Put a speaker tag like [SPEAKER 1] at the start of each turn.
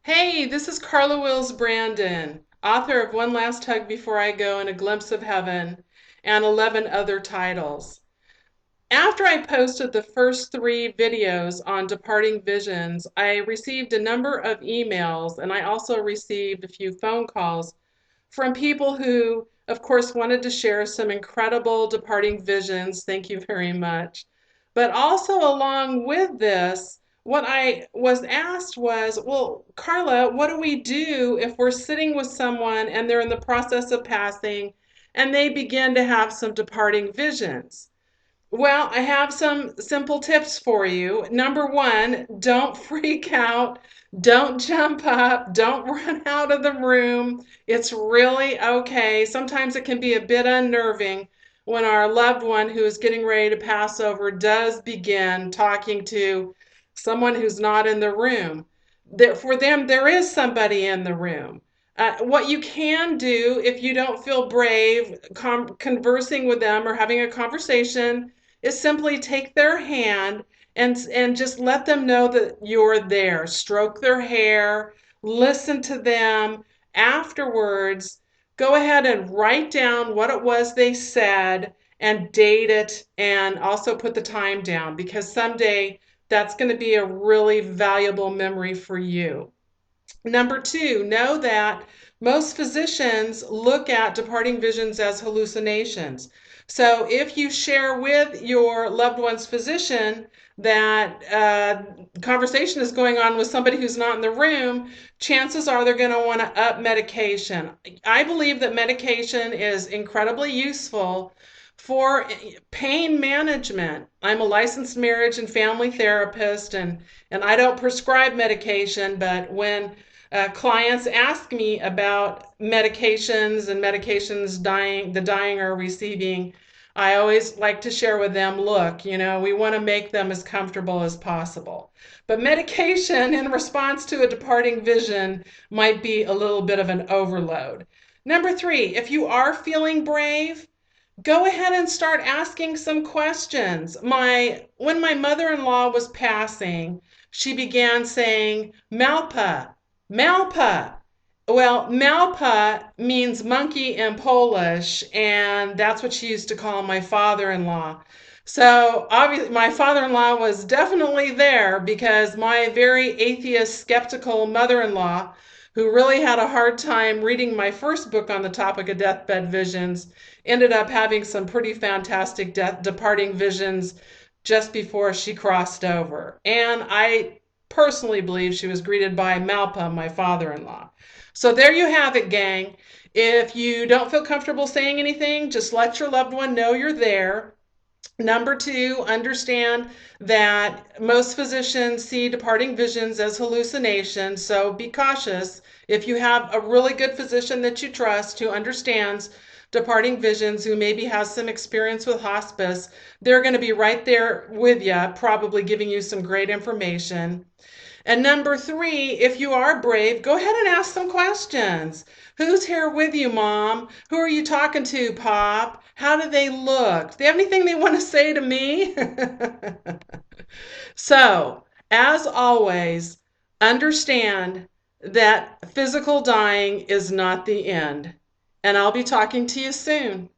[SPEAKER 1] Hey, this is Carla Wills Brandon, author of One Last Hug Before I Go and A Glimpse of Heaven, and 11 other titles. After I posted the first three videos on departing visions, I received a number of emails and I also received a few phone calls from people who, of course, wanted to share some incredible departing visions. Thank you very much. But also, along with this, what I was asked was, well, Carla, what do we do if we're sitting with someone and they're in the process of passing and they begin to have some departing visions? Well, I have some simple tips for you. Number one, don't freak out. Don't jump up. Don't run out of the room. It's really okay. Sometimes it can be a bit unnerving when our loved one who is getting ready to pass over does begin talking to someone who's not in the room. For them, there is somebody in the room. What you can do if you don't feel brave conversing with them or having a conversation is simply take their hand and just let them know that you're there. Stroke their hair, listen to them. Afterwards, go ahead and write down what it was they said and date it and also put the time down because someday that's going to be a really valuable memory for you. Number two, know that most physicians look at departing visions as hallucinations. So if you share with your loved one's physician that conversation is going on with somebody who's not in the room, chances are they're going to want to up medication. I believe that medication is incredibly useful for pain management. I'm a licensed marriage and family therapist, and I don't prescribe medication, but when clients ask me about medications and the dying are receiving, I always like to share with them, look, we want to make them as comfortable as possible. But medication in response to a departing vision might be a little bit of an overload. Number three, if you are feeling brave, go ahead and start asking some questions. When my mother-in-law was passing, she began saying, Malpa, Malpa. Well, Malpa means monkey in Polish, and that's what she used to call my father-in-law. So obviously, my father-in-law was definitely there because my very atheist, skeptical mother-in-law, who really had a hard time reading my first book on the topic of deathbed visions, ended up having some pretty fantastic departing visions just before she crossed over. And I personally believe she was greeted by Malpa, my father-in-law. So there you have it, gang. If you don't feel comfortable saying anything, just let your loved one know you're there. Number two, understand that most physicians see departing visions as hallucinations, so be cautious. If you have a really good physician that you trust who understands departing visions, who maybe has some experience with hospice, they're going to be right there with you, probably giving you some great information. And number three, if you are brave, go ahead and ask some questions. Who's here with you, Mom? Who are you talking to, Pop? How do they look? Do they have anything they want to say to me? So, as always, understand that physical dying is not the end. And I'll be talking to you soon.